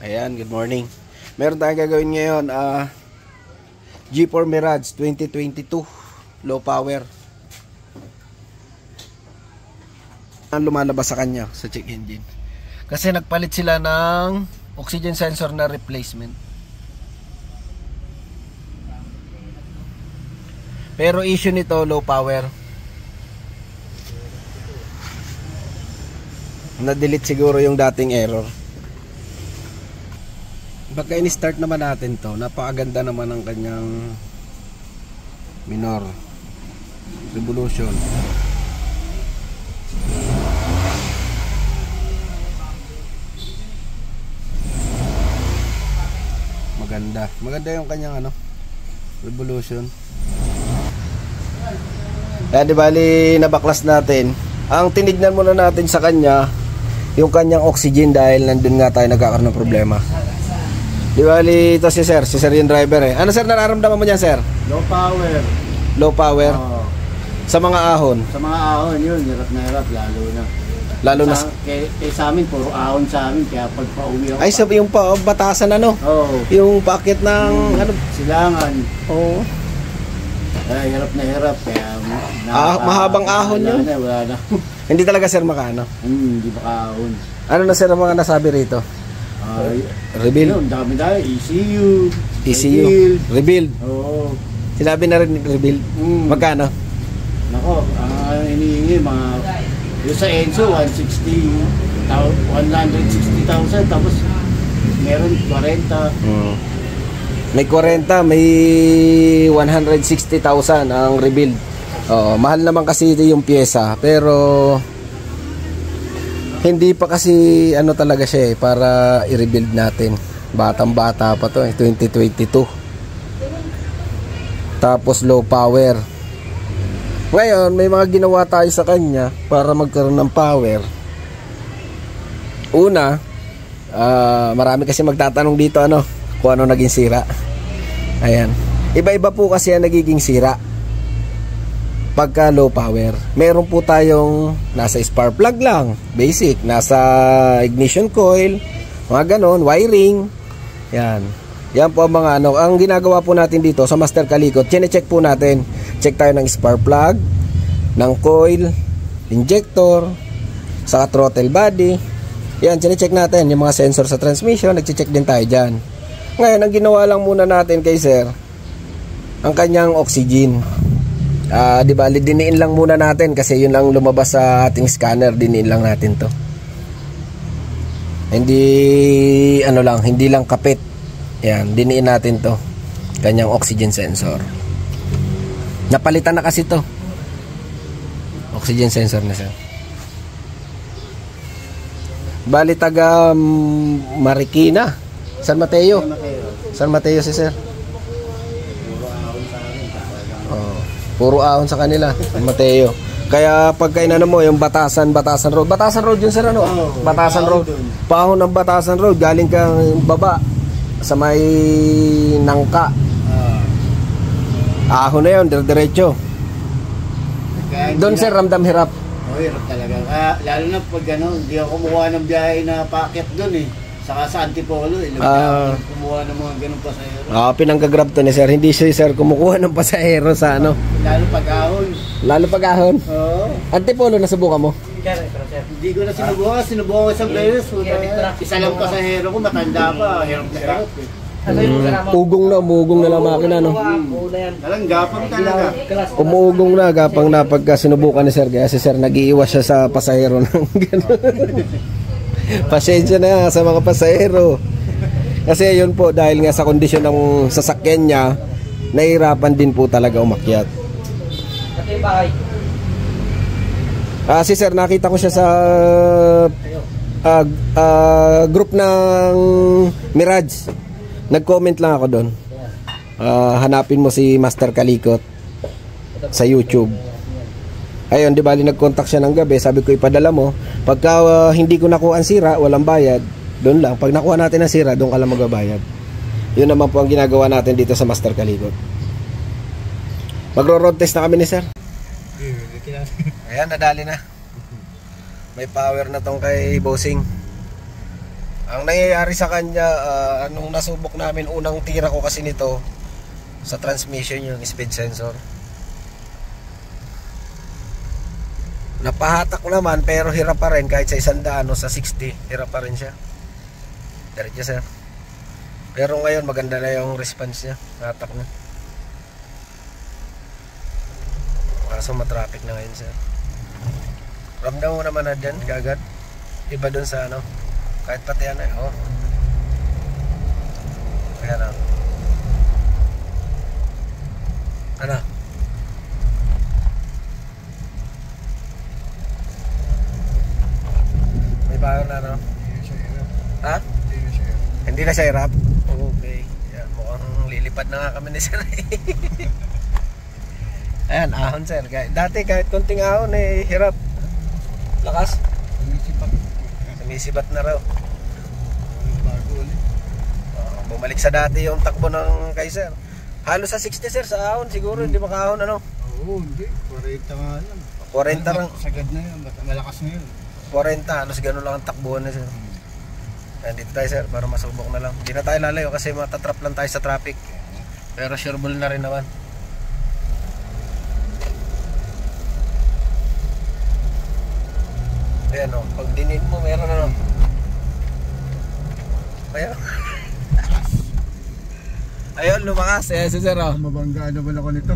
Ayan, good morning. Meron tayong gagawin ngayon, G4 Mirage 2022 low power. Ang lumalabas sa kanya sa check engine kasi nagpalit sila ng oxygen sensor na replacement. Pero issue nito low power. Na-delete siguro yung dating error. Pagka in-start naman natin to, napakaganda naman ang kanyang minor revolution. Maganda yung kanyang revolution. Kaya di bali nabaklas natin. Ang tinignan muna natin sa kanya yung kanyang oxygen dahil nandun nga tayo nagkakaroon ng problema. Di bali ito si sir yung driver eh. Ano sir nararamdaman mo dyan sir? Low power. Low power? Oo. Sa mga ahon? Sa mga ahon yun, hirap na hirap lalo na sa amin, puro ahon sa amin, kaya pag pauwi ako. ay sabi yung batasan Oo. yung packet ng silangan. Oo. Kaya hirap na hirap, kaya mahabang ahon yun. Wala na. Hindi talaga sir makano? Hindi makaahon. Ano na sir ang mga nasabi rito? Rebuild. Yun, dami-dami. ECU. Rebuild. Oo. Sinabi na rin rebuild. Magkano? Nako, ang inihingi mga yung sa Enzo 160,000 tapos meron 40. May 40, may 160,000 ang rebuild. Mahal naman kasi yung pyesa, pero hindi pa kasi talaga siya para i-rebuild natin. Batang-bata pa to, 2022. Tapos low power. Ngayon, may mga ginawa tayo sa kanya para magkaroon ng power. Una, marami kasi magtatanong dito kung ano naging sira. Ayan. Iba-iba po kasi ang nagiging sira pagka low power. Meron po tayong nasa spark plug lang, basic, nasa ignition coil, mga ganon, wiring. Yan. Yan po ang mga ang ginagawa po natin dito sa Master Kalikot. Chine-check po natin. Check tayo ng spark plug, ng coil, injector, sa throttle body. Yan, chine-check natin yung mga sensor sa transmission. Nagche-check din tayo dyan. Ngayon, ang ginawa lang muna natin kay sir, ang kanyang oxygen. Di ba, diniin lang muna natin kasi yun lang lumabas sa ating scanner. Diniin lang natin to. Hindi hindi lang kapit. Yan, diniin natin to, kanyang oxygen sensor. Napalitan na kasi to oxygen sensor na sir. Bali taga Marikina, San Mateo si sir. Puro ahon sa kanila, San Mateo. Kaya pagka mo yung Batasan Road yun sir Batasan Road. Paahon ng Batasan Road, galing kang baba sa may Nangka. Ahon na yun, diretso. Doon sir, ramdam hirap. Hirap talaga. Lalo na pag hindi ako kumuha ng biyahe na packet doon Saka sa Antipolo, kumuha ng mga ganong pasahero. Pinanggagrab to ni sir. Hindi siya sir kumukuha ng pasahero sa Lalo pag-ahon? Oo. Antipolo, nasubukan mo? Hindi ko na sinubukan ko isang beses. Isa lang pasahero ko, matanda pa. Hirap na hirap Umugong na lang makina Talang gapang talaga. Umugong na gapang na pagka sinubukan ni sir. Kaya si sir nag-iiwas siya sa pasahero ng gano'n. Pasensya na sa mga pasahero. Kasi yun po, dahil nga sa kondisyon ng sasakyan niya, nahihirapan din po talaga umakyat. Si sir, nakita ko siya sa group ng Mirage. Nag-comment lang ako doon. Hanapin mo si Master Kalikot sa YouTube. Ayun, di bali nag-contact siya ng gabi. Sabi ko ipadala mo. Pagka hindi ko nakuha ang sira, walang bayad, doon lang. Pag nakuha natin ang sira, doon ka lang magbabayad. Yun naman po ang ginagawa natin dito sa Master Kalikot. Magro-road test na kami ni sir. Ayan, nadali na. May power na tong kay Bossing. Ang nangyayari sa kanya, anong nasubok namin, unang tira ko kasi nito sa transmission, yung speed sensor. Napahatak naman pero hirap pa rin kahit sa 100 o sa 60, hirap pa rin siya. Diretso sir. Pero ngayon maganda na yung response niya, hatak na. Kaso matraffic na ngayon sir. Ramdam mo naman na dyan, kagad. Iba dun sa ano, kahit pati ano eh, oh. Kaya na. Ano? May bago na no? Ha? Hindi na siya hirap? Okay. Yan, mukhang lilipad na nga kami ni sir. Ayan, ahon sir. Dati kahit konting ahon eh, hirap. Lakas. Sumisibat na raw. Bumalik sa dati yung takbo ng kay sir. Halos sa 60 sir, sa ahon siguro hindi makahon ano. Oo, hindi. 40 nga lang. 40 lang. Sagad na yun, malakas na yun. 40, halos gano'n lang ang takbuhan na sir. Nandito tayo sir, para masubok na lang. Hindi na tayo lalayo kasi matatrap lang tayo sa traffic. Pero sureable na rin naman. Ayan o, pag dinin mo meron ano. Ayan. Ayun, lumakas. Ayan si sir o. Mabangga naman ako nito.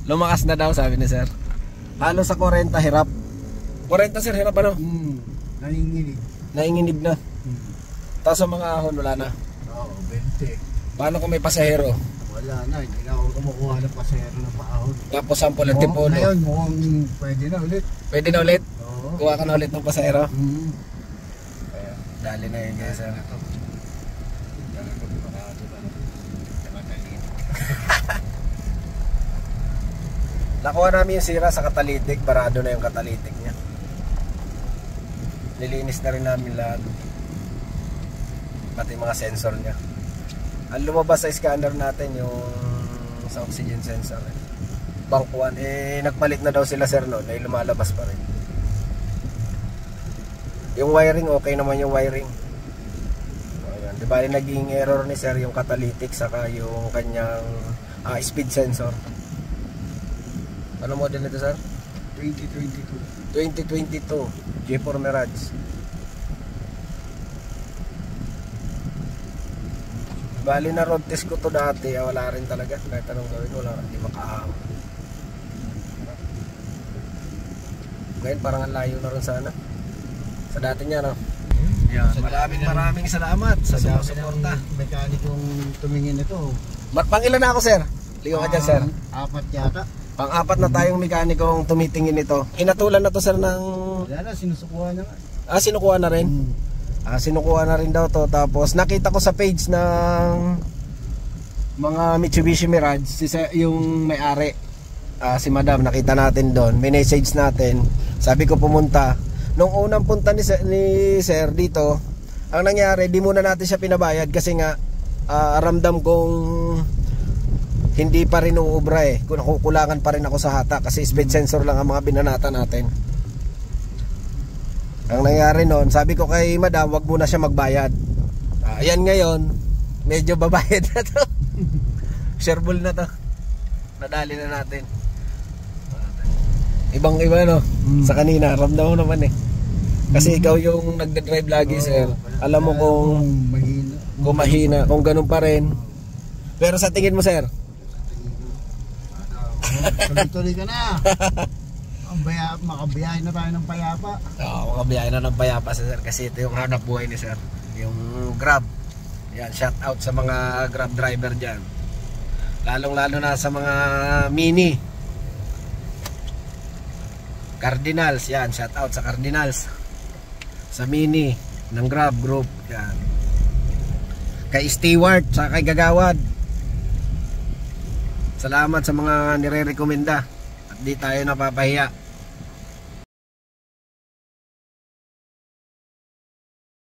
Lumakas na daw sabi ni sir. Halos sa 40 hirap. 40 sir, hirap ano? Nanginginig. Nainginib na. Tapos sa mga ahon wala na. Oo, 20. Paano kung may pasahero? Wala na, hindi na ako kumukuha ng pasahero ng paahon. Tapos sample at tipolo. Ngayon, mukhang pwede na ulit. Pwede na ulit? Oo. Kuha ka na ulit ng pasahero? Kaya, Dali na yun guys. Nakuha namin yung sira sa catalytic. Barado na yung catalytic niya. Nilinis na rin namin lahat. Pati mga sensor niya. Ang lumabas sa scanner natin yung sa oxygen sensor. Bank 1. Nagpalit na daw sila sir noon. Ay lumalabas pa rin. Yung wiring, okay naman yung wiring. Ayan. Diba naging error ni sir yung catalytic saka yung kanyang speed sensor. Ano model nito sir? 2022 J4 Mirage. Bali na road test ko to dati, wala rin talaga. Kahit anong gawin, wala, hindi makaahon. Ngayon parang ang layo na rin sana sa dati niya no. Yan. Maraming salamat sa sumusuporta. Mekanikong tumingin ito. Pang-ilan na ako sir? Ligo ka dyan sir. 4 yata. Pang-4 na tayong mekanikong tumitingin ito. Hinatulan na to sir ng... Wala na, sinusukuha na nga. Sinukuha na rin? Sinukuha na rin daw to. Tapos nakita ko sa page ng mga Mitsubishi Mirage, yung may-ari, si madam, nakita natin doon. May message natin. Sabi ko pumunta. Nung unang punta ni sir dito, ang nangyari, di muna natin siya pinabayad kasi nga ramdam kong hindi pa rin uubra eh. Kung nakukulangan pa rin ako sa hata kasi speed sensor lang ang mga binanata natin. Ang nangyari noon, sabi ko kay madam, wag muna siya magbayad. Ayan ngayon, medyo babayad na to. Shareable na to. Nadali na natin. Ibang iba no, sa kanina, ramdam mo naman eh. Kasi ikaw yung nagde-drive lagi sir. Alam mo kung mahina, kung ganun pa rin. Pero sa tingin mo sir, tuloy ka na. Makabiyahe na tayo ng payapa. Oo, makabiyahe na ng payapa sir. Kasi ito yung hanap buhay ni sir. Yung Grab. Yan, shout out sa mga Grab driver dyan. Lalong lalo na sa mga mini Cardinals. Yan, shout out sa Cardinals. Sa mini ng Grab group. Yan. Kay Stewart, sa kay Gagawad. Salamat sa mga nire-recommenda. At di tayo napapahiya.